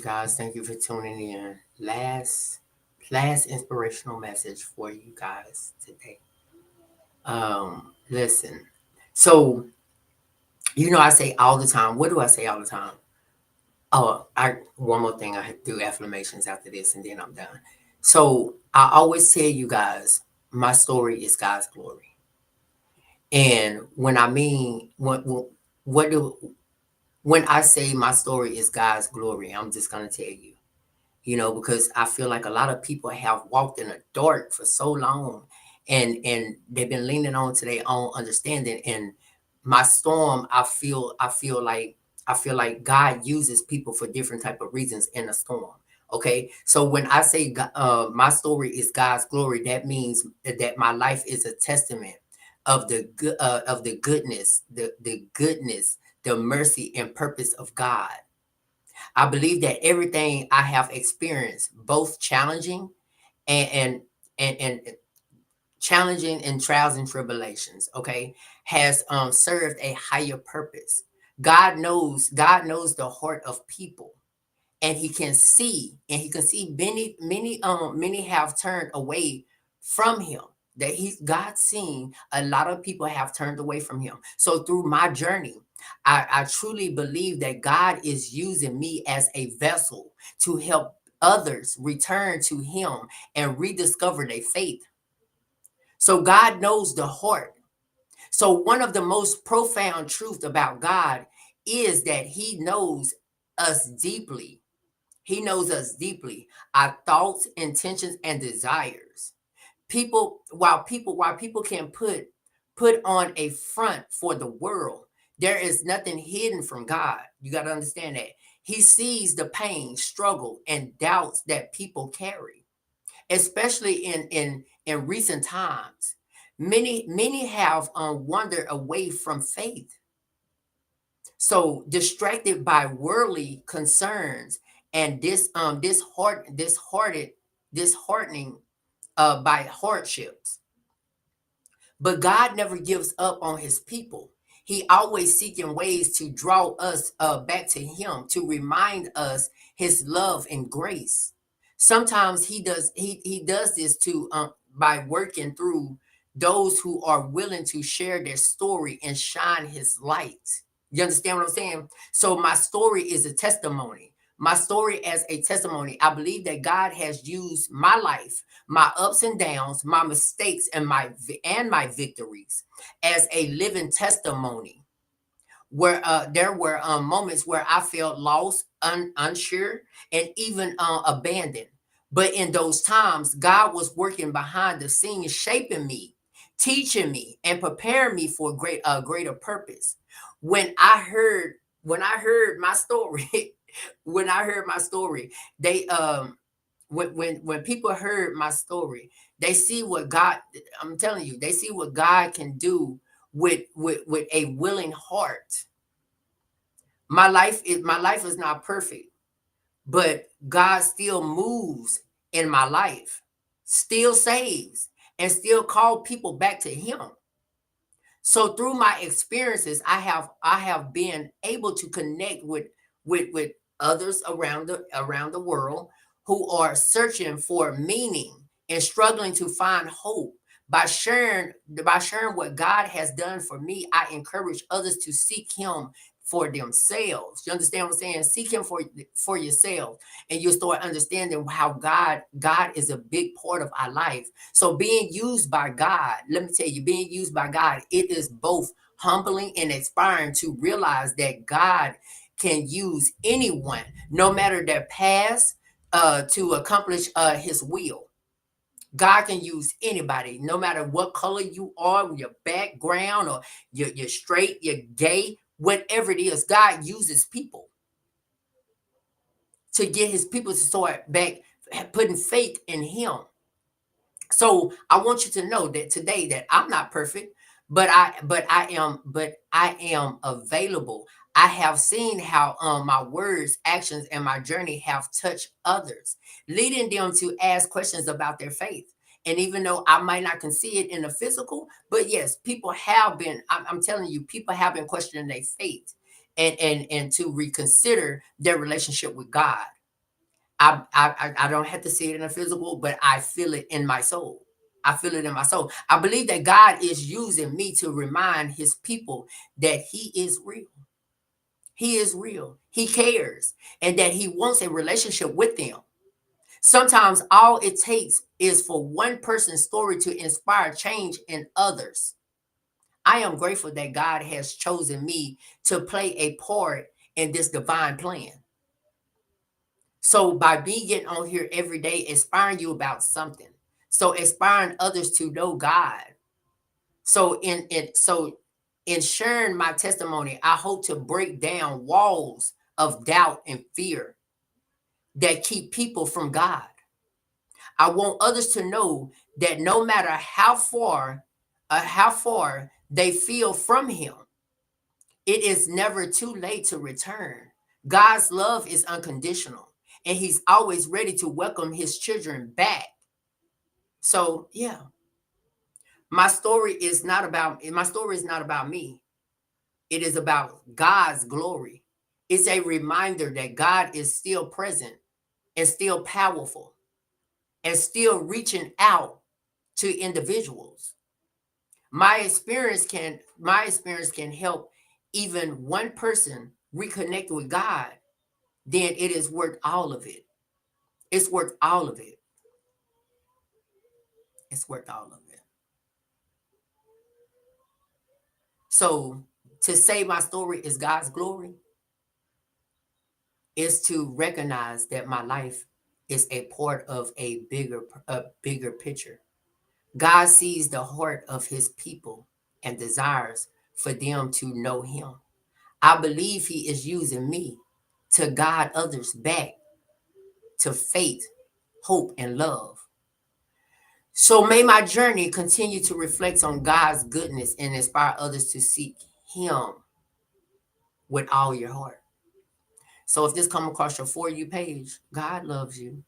guys. Thank you for tuning in. Last inspirational message for you guys today. Listen. So, I say all the time. What do I say all the time? Oh, I one more thing. I do affirmations after this, and then I'm done. So I always tell you guys, my story is God's glory. And when I mean what do when I say my story is God's glory, I'm just gonna tell you. Because I feel like a lot of people have walked in the dark for so long, and they've been leaning on to their own understanding. And my storm, I feel like God uses people for different type of reasons in a storm. Okay, so when I say my story is God's glory, that means that my life is a testament of the goodness, the mercy and purpose of God. I believe that everything I have experienced, both challenging and and challenging and trials and tribulations, okay, has served a higher purpose. God knows the heart of people, and he can see many have turned away from him. That he's God seen a lot of people have turned away from him. So through my journey, I truly believe that God is using me as a vessel to help others return to him and rediscover their faith. So God knows the heart. So one of the most profound truths about God is that he knows us deeply. He knows us deeply, our thoughts, intentions, and desires. While people can put on a front for the world, there is nothing hidden from God. You got to understand that. He sees the pain, struggle, and doubts that people carry, especially in recent times. Many have wandered away from faith, so distracted by worldly concerns and disheartening by hardships. But God never gives up on his people. He always seeking ways to draw us back to him, to remind us his love and grace. Sometimes he does this to by working through those who are willing to share their story and shine his light. You understand what I'm saying? So my story is a testimony. My story as a testimony. I believe that God has used my life, my ups and downs, my mistakes, and my victories as a living testimony. Where there were moments where I felt lost, unsure, and even abandoned. But in those times, God was working behind the scenes, shaping me, teaching me, and preparing me for greater purpose. When I heard when I heard my story, when I heard my story, they when people heard my story, they see what God, I'm telling you, they see what God can do with a willing heart. My life is not perfect, but God still moves in my life, still saves, and still call people back to him. So through my experiences, I have been able to connect with others around the world who are searching for meaning and struggling to find hope. By sharing what God has done for me, I encourage others to seek him for themselves. You understand what I'm saying? Seek him for yourself, and you'll start understanding how God is a big part of our life. So being used by God, let me tell you, being used by God, it is both humbling and inspiring to realize that God can use anyone, no matter their past, to accomplish his will. God can use anybody, no matter what color you are, your background, or you're straight, you're gay, whatever it is. God uses people to get his people to start back putting faith in him. So I want you to know that today that I'm not perfect, but I am available. I have seen how my words, actions, and my journey have touched others, leading them to ask questions about their faith. And even though I might not can see it in the physical, but yes, people have been. I'm telling you, people have been questioning their faith and to reconsider their relationship with God. I don't have to see it in a physical, but I feel it in my soul. I feel it in my soul. I believe that God is using me to remind his people that he is real. He is real. He cares, and that he wants a relationship with them. Sometimes all it takes is for one person's story to inspire change in others. I am grateful that God has chosen me to play a part in this divine plan. So by me getting on here every day, inspiring you about something. So inspiring others to know God. So in sharing my testimony, I hope to break down walls of doubt and fear that keep people from God. I want others to know that no matter how far they feel from him, it is never too late to return. God's love is unconditional, and he's always ready to welcome his children back. So, yeah, my story is not about me. It is about God's glory. It's a reminder that God is still present and still powerful and still reaching out to individuals. My experience can help even one person reconnect with God, then it is worth all of it. It's worth all of it. It's worth all of it. So to say my story is God's glory is to recognize that my life is a part of a bigger picture. God sees the heart of his people and desires for them to know him. I believe he is using me to guide others back to faith, hope, and love. So may my journey continue to reflect on God's goodness and inspire others to seek him with all your heart. So if this come across your For You page, God loves you.